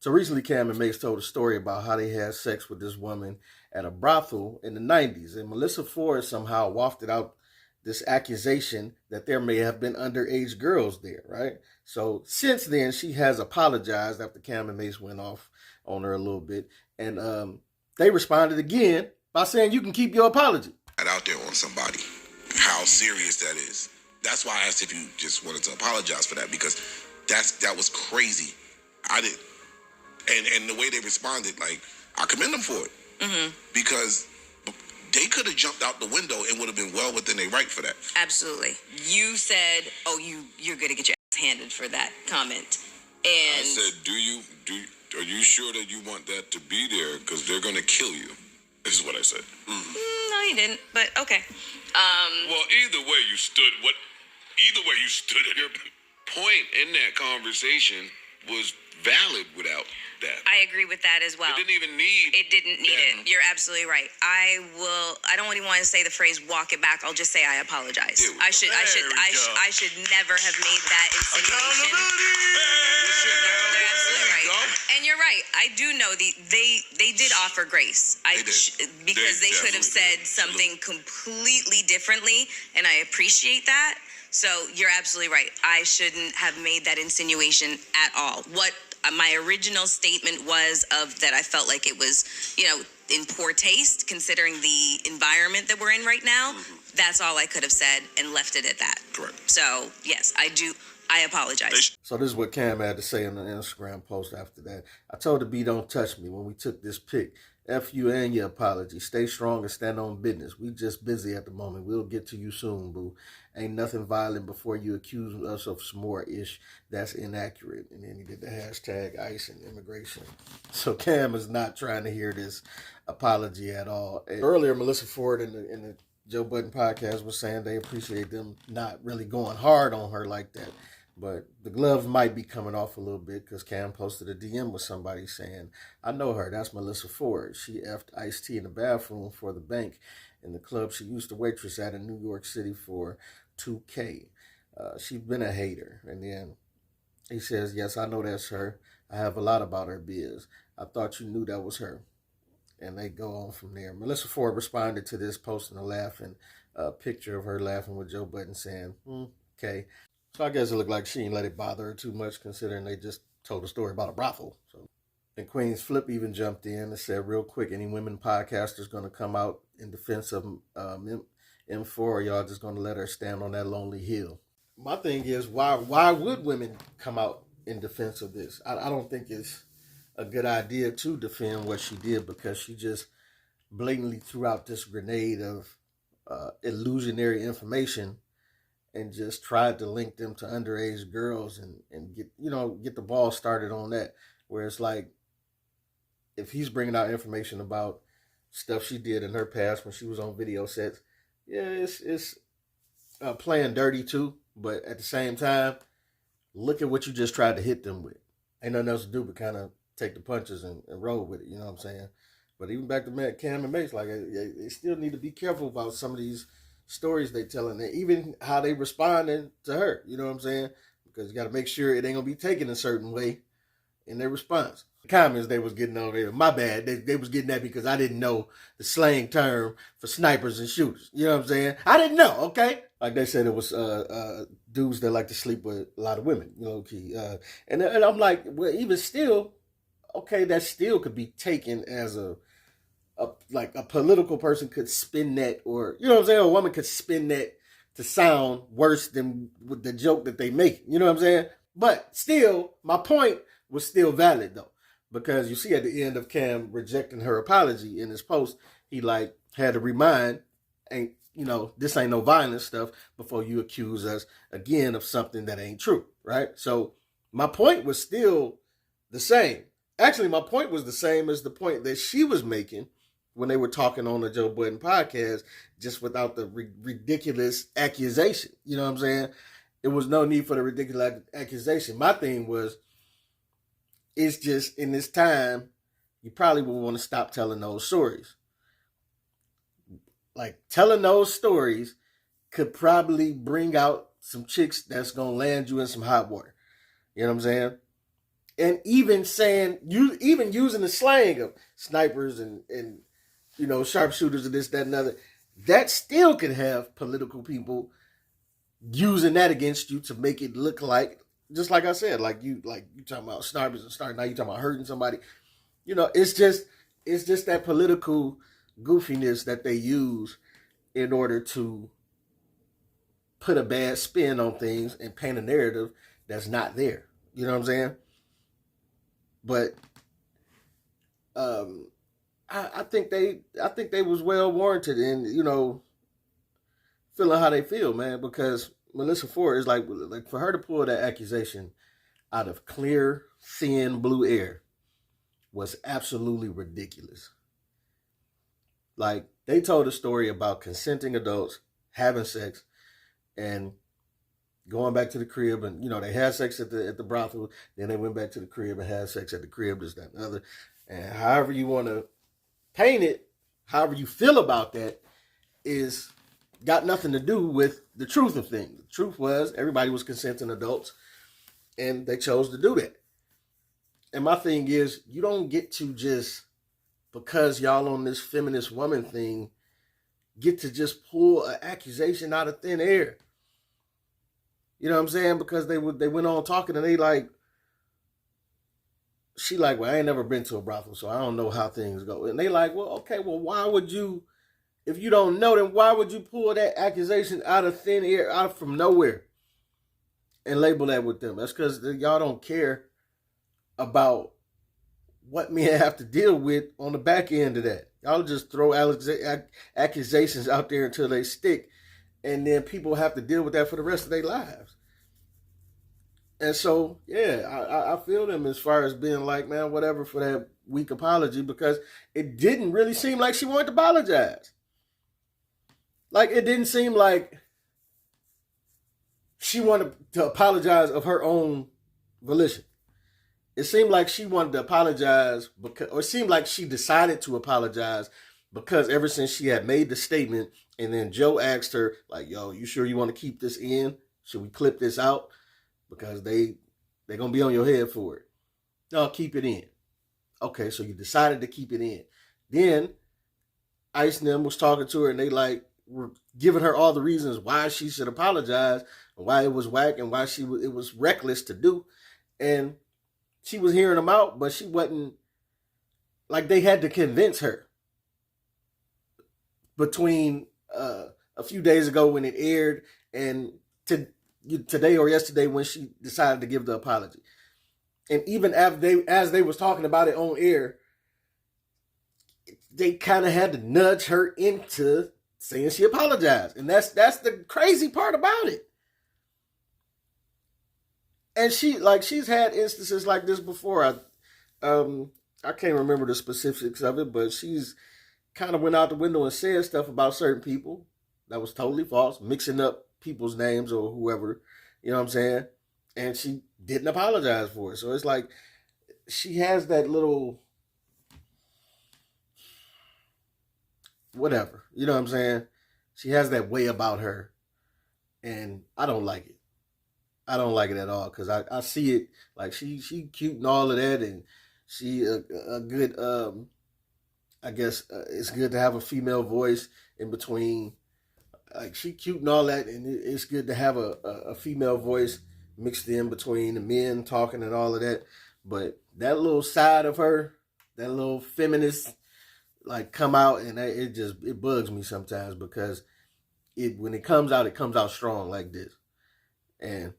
So recently, Cam and Mace told a story about how they had sex with this woman at a brothel in the 90s. And Melyssa Ford somehow wafted out this accusation that there may have been underage girls there, right? So since then, she has apologized after Cam and Mace went off on her a little bit. And they responded again by saying, you can keep your apology. Out there on somebody, how serious that is. That's why I asked if you just wanted to apologize for that, because that was crazy. I did. And the way they responded, like, I commend them for it. Mm-hmm. Because they could have jumped out the window and would have been well within their right for that. Absolutely. You said, oh, you're going to get your ass handed for that comment. And I said, are you sure that you want that to be there? Because they're going to kill you. This is what I said. No, you didn't, but okay. Well, either way you stood, and your point in that conversation was valid without that. I agree with that as well. It didn't even need it. You're absolutely right. I don't even want to say the phrase walk it back. I'll just say I apologize. I should never have made that insinuation. They're absolutely right. And you're right. I do know they did offer grace. Because they could have said something completely differently, and I appreciate that. So you're absolutely right. I shouldn't have made that insinuation at all. What my original statement was of that I felt like it was, in poor taste considering the environment that we're in right now. Mm-hmm. That's all I could have said and left it at that. Correct. So yes, I do. I apologize. So this is what Cam had to say in the Instagram post after that. I told the B, don't touch me when we took this pic. F you and your apology. Stay strong and stand on business. We just busy at the moment. We'll get to you soon, boo. Ain't nothing violent before you accuse us of some more ish. That's inaccurate. And then he did the hashtag ICE and immigration. So Cam is not trying to hear this apology at all. And earlier, Melyssa Ford in the Joe Budden podcast was saying they appreciate them not really going hard on her like that. But the gloves might be coming off a little bit because Cam posted a DM with somebody saying, I know her, that's Melyssa Ford. She effed Ice-T in the bathroom for the bank in the club she used to waitress at in New York City for $2K. She's been a hater. And then he says, yes, I know that's her. I have a lot about her biz. I thought you knew that was her. And they go on from there. Melyssa Ford responded to this, posting a laughing picture of her laughing with Joe Budden saying, okay. So I guess it looked like she didn't let it bother her too much considering they just told a story about a brothel. So, and Queen's Flip even jumped in and said real quick, any women podcasters going to come out in defense of M4 or y'all just going to let her stand on that lonely hill? My thing is, why would women come out in defense of this? I don't think it's a good idea to defend what she did because she just blatantly threw out this grenade of illusionary information and just tried to link them to underage girls and get the ball started on that. Where it's like, if he's bringing out information about stuff she did in her past when she was on video sets, yeah, it's playing dirty too. But at the same time, look at what you just tried to hit them with. Ain't nothing else to do but kind of take the punches and roll with it. You know what I'm saying? But even back to Cam and Mace, like they still need to be careful about some of these stories they telling, and even how they responding to her, you know what I'm saying? Because you got to make sure it ain't gonna be taken a certain way in their response. The comments they was getting on there, my bad, they was getting that because I didn't know the slang term for snipers and shooters. You know what I'm saying? I didn't know, okay? Like they said, it was dudes that like to sleep with a lot of women, key. And I'm like, well, even still, okay, that still could be taken as a political person could spin that, or, you know what I'm saying? A woman could spin that to sound worse than with the joke that they make. You know what I'm saying? But still, my point was still valid though. Because you see at the end of Cam rejecting her apology in his post, he had to remind, this ain't no violence stuff before you accuse us again of something that ain't true, right? So my point was still the same. Actually, my point was the same as the point that she was making when they were talking on the Joe Budden podcast, just without the ridiculous accusation. You know what I'm saying? It was no need for the ridiculous accusation. My thing was, it's just in this time, you probably would want to stop telling those stories. Like, telling those stories could probably bring out some chicks that's going to land you in some hot water. You know what I'm saying? And even saying, even using the slang of snipers and sharpshooters and this, that, and other, that still can have political people using that against you to make it look like, just like I said, like you talking about snipers and start, now you talking about hurting somebody. It's just that political goofiness that they use in order to put a bad spin on things and paint a narrative that's not there. You know what I'm saying? But I think they was well warranted in feeling how they feel, man. Because Melyssa Ford is like for her to pull that accusation out of clear, thin blue air was absolutely ridiculous. Like, they told a story about consenting adults having sex and going back to the crib, and they had sex at the brothel, then they went back to the crib and had sex at the crib, this, that, and the other. And however you want to paint it, however you feel about that, is got nothing to do with the truth of things. The truth was everybody was consenting adults, and they chose to do that. And my thing is, you don't get to just, because y'all on this feminist woman thing, get to just pull an accusation out of thin air. You know what I'm saying? Because they went on talking, and she like, well, I ain't never been to a brothel, so I don't know how things go. And they like, well, okay, well, why would you, if you don't know, then why would you pull that accusation out of thin air, out from nowhere, and label that with them? That's because y'all don't care about what men have to deal with on the back end of that. Y'all just throw accusations out there until they stick, and then people have to deal with that for the rest of their lives. And so, yeah, I feel them as far as being like, man, whatever for that weak apology, because it didn't really seem like she wanted to apologize. Like, it didn't seem like she wanted to apologize of her own volition. It seemed like she wanted to apologize or it seemed like she decided to apologize because ever since she had made the statement, and then Joe asked her, like, yo, you sure you want to keep this in? Should we clip this out? Because they're going to be on your head for it. No, keep it in. Okay, so you decided to keep it in. Then Ice and them was talking to her, and they were giving her all the reasons why she should apologize, and why it was whack, and why it was reckless to do. And she was hearing them out, but she wasn't, like, they had to convince her. Between a few days ago when it aired and today or yesterday when she decided to give the apology. And even as they was talking about it on air, they kind of had to nudge her into saying she apologized. And that's the crazy part about it. And she's had instances like this before. I can't remember the specifics of it, but she's kind of went out the window and said stuff about certain people that was totally false, mixing up people's names or whoever, you know what I'm saying? And she didn't apologize for it. So it's like she has that little whatever, you know what I'm saying? She has that way about her, and I don't like it. I don't like it at all, because I see it like she cute and all of that, and she a good I guess it's good to have a female voice in between. Like, she cute and all that, and it's good to have a female voice mixed in between the men talking and all of that. But that little side of her, that little feminist, like, come out, and it bugs me sometimes, because when it comes out strong like this, and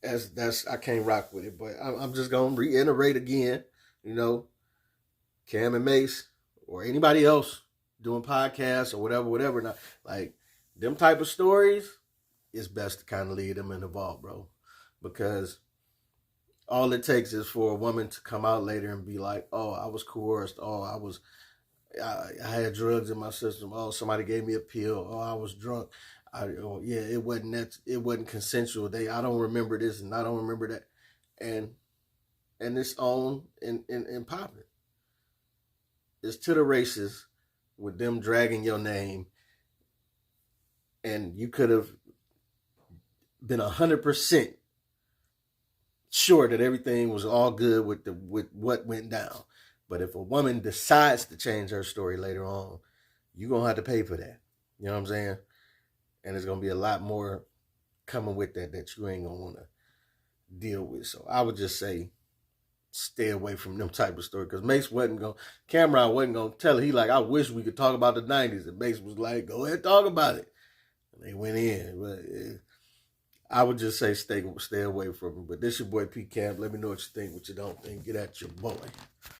that's I can't rock with it. But I'm just gonna reiterate again, Cam and Mace or anybody else doing podcasts or whatever. Now, like, them type of stories, it's best to kind of leave them in the vault, bro, because all it takes is for a woman to come out later and be like, oh, I was coerced. Oh, I had drugs in my system. Oh, somebody gave me a pill. Oh, I was drunk. It wasn't consensual. I don't remember this and I don't remember that. And it's on and popping. It's to the races with them dragging your name, and you could have been 100% sure that everything was all good with what went down. But if a woman decides to change her story later on, you're gonna have to pay for that. You know what I'm saying? And there's gonna be a lot more coming with that you ain't gonna wanna deal with. So I would just say stay away from them type of stories. Because Mace wasn't going, Cameron wasn't going to tell her. He like, I wish we could talk about the 90s. And Mace was like, go ahead, talk about it. And they went in. But I would just say stay away from it. But this your boy P Camp. Let me know what you think, what you don't think. Get at your boy.